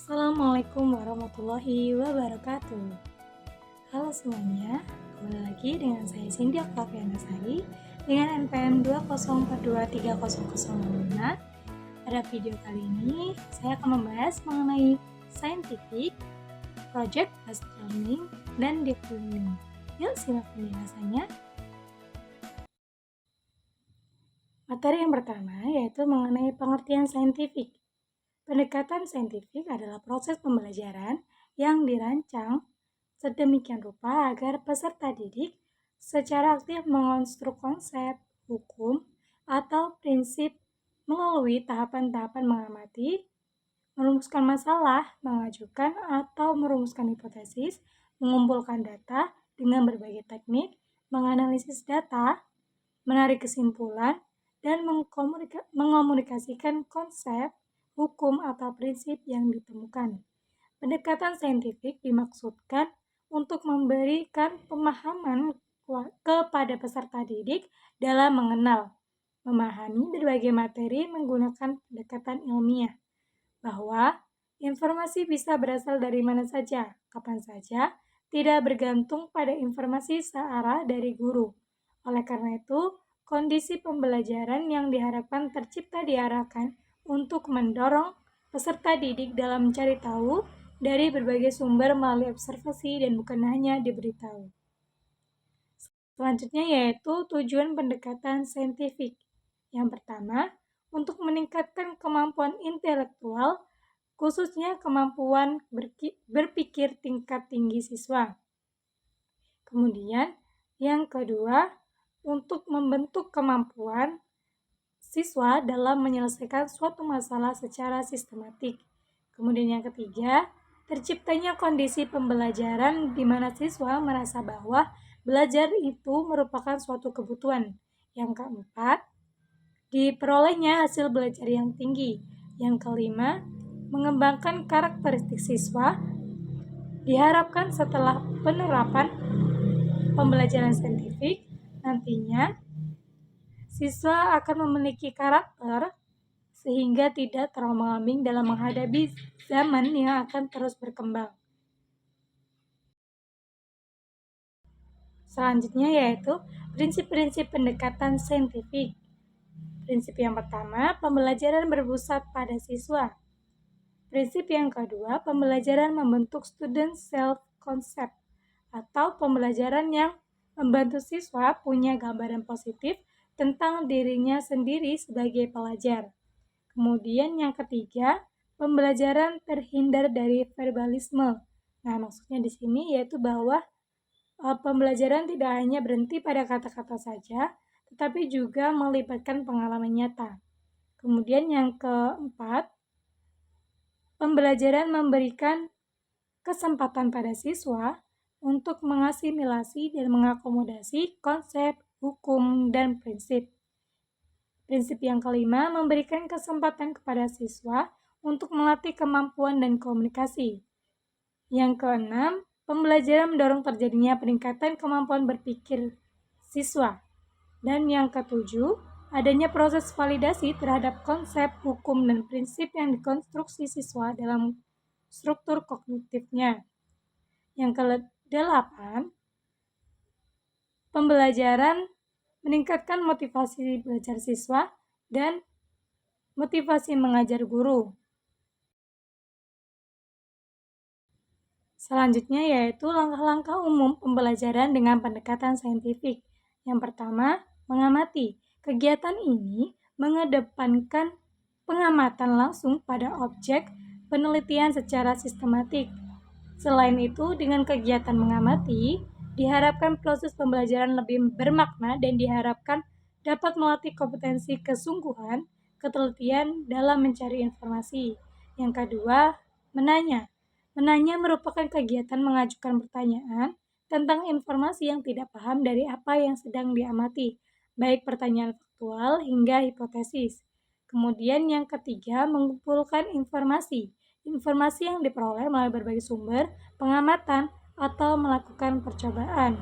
Assalamualaikum warahmatullahi wabarakatuh. Halo semuanya, kembali lagi dengan saya Cindy Octaviana Sari dengan NPM 204230005. Pada video kali ini, saya akan membahas mengenai scientific, project based learning, dan deep learning. Yuk simak penjelasannya. Materi yang pertama yaitu mengenai pengertian saintifik. Pendekatan saintifik adalah proses pembelajaran yang dirancang sedemikian rupa agar peserta didik secara aktif mengonstruk konsep, hukum, atau prinsip melalui tahapan-tahapan mengamati, merumuskan masalah, mengajukan atau merumuskan hipotesis, mengumpulkan data dengan berbagai teknik, menganalisis data, menarik kesimpulan, dan mengomunikasikan konsep, hukum atau prinsip yang ditemukan. Pendekatan saintifik dimaksudkan untuk memberikan pemahaman kepada peserta didik dalam mengenal, memahami berbagai materi menggunakan pendekatan ilmiah, bahwa informasi bisa berasal dari mana saja, kapan saja, tidak bergantung pada informasi searah dari guru. Oleh karena itu, kondisi pembelajaran yang diharapkan tercipta diarahkan untuk mendorong peserta didik dalam mencari tahu dari berbagai sumber melalui observasi dan bukan hanya diberitahu. Selanjutnya yaitu tujuan pendekatan saintifik. Yang pertama, untuk meningkatkan kemampuan intelektual, khususnya kemampuan berpikir tingkat tinggi siswa. Kemudian, yang kedua, untuk membentuk kemampuan siswa dalam menyelesaikan suatu masalah secara sistematik. Kemudian yang ketiga, terciptanya kondisi pembelajaran di mana siswa merasa bahwa belajar itu merupakan suatu kebutuhan. Yang keempat, diperolehnya hasil belajar yang tinggi. Yang kelima, mengembangkan karakteristik siswa. Diharapkan setelah penerapan pembelajaran saintifik, nantinya siswa akan memiliki karakter sehingga tidak terombang-ambing dalam menghadapi zaman yang akan terus berkembang. Selanjutnya yaitu prinsip-prinsip pendekatan saintifik. Prinsip yang pertama, pembelajaran berpusat pada siswa. Prinsip yang kedua, pembelajaran membentuk student self-concept atau pembelajaran yang membantu siswa punya gambaran positif tentang dirinya sendiri sebagai pelajar. Kemudian yang ketiga, pembelajaran terhindar dari verbalisme. Nah, maksudnya di sini yaitu bahwa pembelajaran tidak hanya berhenti pada kata-kata saja, tetapi juga melibatkan pengalaman nyata. Kemudian yang keempat, pembelajaran memberikan kesempatan pada siswa untuk mengasimilasi dan mengakomodasi konsep, hukum, dan prinsip. Prinsip yang kelima, memberikan kesempatan kepada siswa untuk melatih kemampuan dan komunikasi. Yang keenam, pembelajaran mendorong terjadinya peningkatan kemampuan berpikir siswa. Dan yang ketujuh, adanya proses validasi terhadap konsep, hukum, dan prinsip yang dikonstruksi siswa dalam struktur kognitifnya. Yang kedelapan, pembelajaran meningkatkan motivasi belajar siswa dan motivasi mengajar guru. Selanjutnya yaitu langkah-langkah umum pembelajaran dengan pendekatan saintifik. Yang pertama, mengamati. Kegiatan ini mengedepankan pengamatan langsung pada objek penelitian secara sistematik. Selain itu, dengan kegiatan mengamati, diharapkan proses pembelajaran lebih bermakna dan diharapkan dapat melatih kompetensi kesungguhan, ketelitian dalam mencari informasi. Yang kedua, menanya. Menanya merupakan kegiatan mengajukan pertanyaan tentang informasi yang tidak paham dari apa yang sedang diamati, baik pertanyaan faktual hingga hipotesis. Kemudian yang ketiga, mengumpulkan informasi. Informasi yang diperoleh melalui berbagai sumber, pengamatan, atau melakukan percobaan.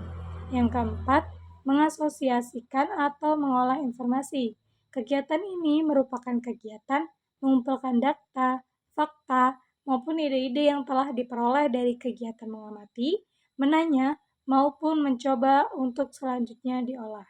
Yang keempat, mengasosiasikan atau mengolah informasi. Kegiatan ini merupakan kegiatan mengumpulkan data, fakta, maupun ide-ide yang telah diperoleh dari kegiatan mengamati, menanya, maupun mencoba untuk selanjutnya diolah.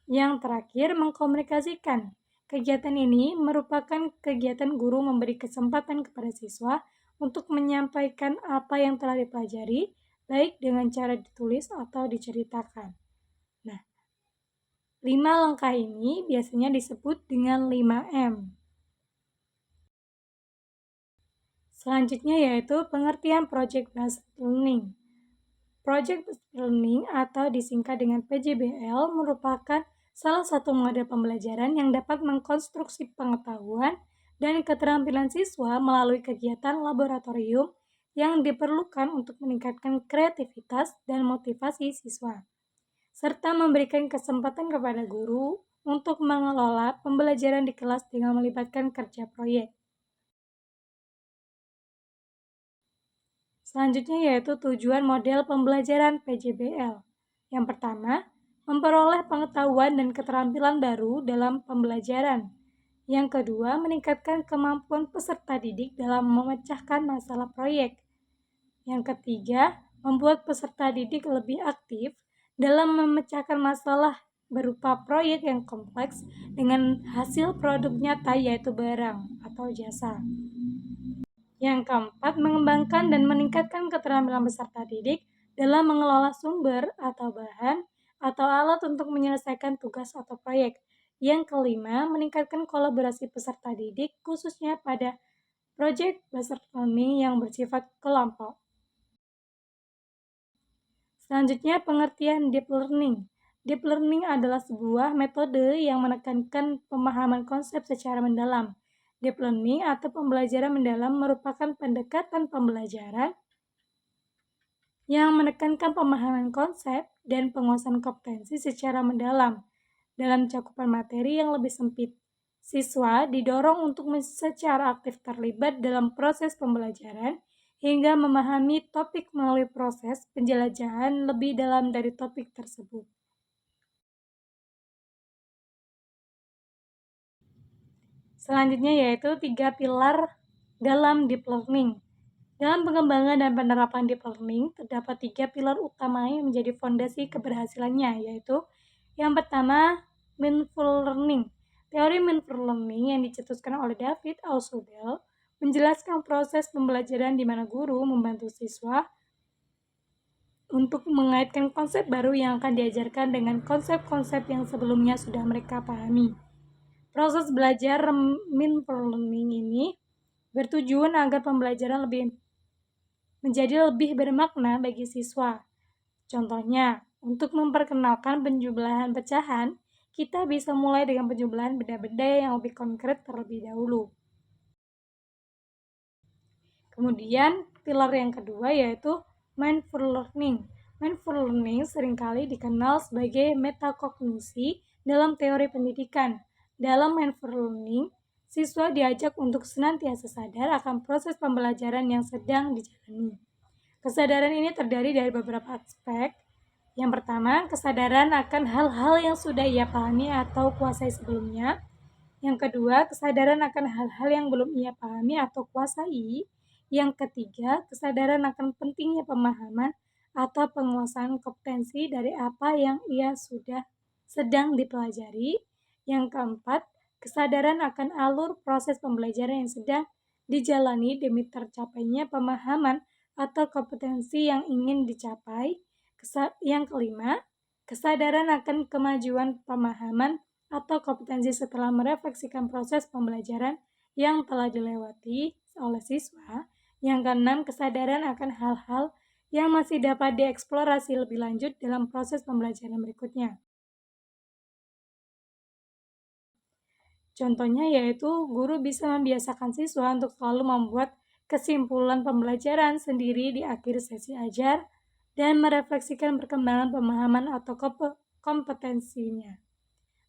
Yang terakhir, mengkomunikasikan. Kegiatan ini merupakan kegiatan guru memberi kesempatan kepada siswa untuk menyampaikan apa yang telah dipelajari, baik dengan cara ditulis atau diceritakan. Nah, 5 langkah ini biasanya disebut dengan 5M. Selanjutnya yaitu pengertian Project Based Learning. Project Based Learning atau disingkat dengan PJBL merupakan salah satu model pembelajaran yang dapat mengkonstruksi pengetahuan dan keterampilan siswa melalui kegiatan laboratorium yang diperlukan untuk meningkatkan kreativitas dan motivasi siswa, serta memberikan kesempatan kepada guru untuk mengelola pembelajaran di kelas dengan melibatkan kerja proyek. Selanjutnya yaitu tujuan model pembelajaran PJBL. Yang pertama, memperoleh pengetahuan dan keterampilan baru dalam pembelajaran. Yang kedua, meningkatkan kemampuan peserta didik dalam memecahkan masalah proyek. Yang ketiga, membuat peserta didik lebih aktif dalam memecahkan masalah berupa proyek yang kompleks dengan hasil produk nyata yaitu barang atau jasa. Yang keempat, mengembangkan dan meningkatkan keterampilan peserta didik dalam mengelola sumber atau bahan atau alat untuk menyelesaikan tugas atau proyek. Yang kelima, meningkatkan kolaborasi peserta didik khususnya pada project based learning yang bersifat kelompok. Selanjutnya, pengertian deep learning. Deep learning adalah sebuah metode yang menekankan pemahaman konsep secara mendalam. Deep learning atau pembelajaran mendalam merupakan pendekatan pembelajaran yang menekankan pemahaman konsep dan penguasaan kompetensi secara mendalam dalam cakupan materi yang lebih sempit. Siswa didorong untuk secara aktif terlibat dalam proses pembelajaran hingga memahami topik melalui proses penjelajahan lebih dalam dari topik tersebut. Selanjutnya yaitu 3 pilar dalam deep learning. Dalam pengembangan dan penerapan deep learning, terdapat 3 pilar utama yang menjadi fondasi keberhasilannya, yaitu yang pertama, mindful learning. Teori mindful learning yang dicetuskan oleh David Ausubel menjelaskan proses pembelajaran di mana guru membantu siswa untuk mengaitkan konsep baru yang akan diajarkan dengan konsep-konsep yang sebelumnya sudah mereka pahami. Proses belajar mindful learning ini bertujuan agar pembelajaran menjadi lebih bermakna bagi siswa. Contohnya, untuk memperkenalkan penjumlahan pecahan, kita bisa mulai dengan penjumlahan benda-benda yang lebih konkret terlebih dahulu. Kemudian, pilar yang kedua yaitu mindful learning. Mindful learning seringkali dikenal sebagai metakognisi dalam teori pendidikan. Dalam mindful learning, siswa diajak untuk senantiasa sadar akan proses pembelajaran yang sedang dijalani. Kesadaran ini terdiri dari beberapa aspek. Yang pertama, kesadaran akan hal-hal yang sudah ia pahami atau kuasai sebelumnya. Yang kedua, kesadaran akan hal-hal yang belum ia pahami atau kuasai. Yang ketiga, kesadaran akan pentingnya pemahaman atau penguasaan kompetensi dari apa yang ia sudah sedang dipelajari. Yang keempat, kesadaran akan alur proses pembelajaran yang sedang dijalani demi tercapainya pemahaman atau kompetensi yang ingin dicapai. Yang kelima, kesadaran akan kemajuan pemahaman atau kompetensi setelah merefleksikan proses pembelajaran yang telah dilewati oleh siswa. Yang keenam, kesadaran akan hal-hal yang masih dapat dieksplorasi lebih lanjut dalam proses pembelajaran berikutnya. Contohnya yaitu guru bisa membiasakan siswa untuk selalu membuat kesimpulan pembelajaran sendiri di akhir sesi ajar dan merefleksikan perkembangan pemahaman atau kompetensinya.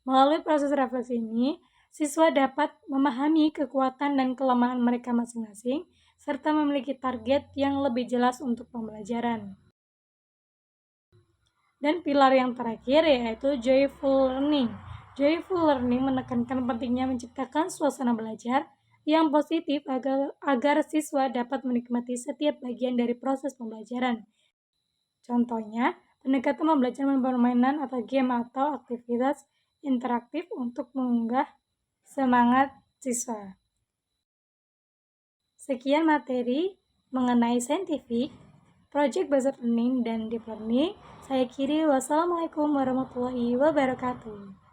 Melalui proses refleksi ini, siswa dapat memahami kekuatan dan kelemahan mereka masing-masing serta memiliki target yang lebih jelas untuk pembelajaran. Dan pilar yang terakhir yaitu joyful learning. Joyful learning menekankan pentingnya menciptakan suasana belajar yang positif agar siswa dapat menikmati setiap bagian dari proses pembelajaran. Contohnya, pendekatan pembelajaran permainan atau game atau aktivitas interaktif untuk mengunggah semangat siswa. Sekian materi mengenai saintifik, project based learning, dan deep learning. Saya akhiri, wassalamualaikum warahmatullahi wabarakatuh.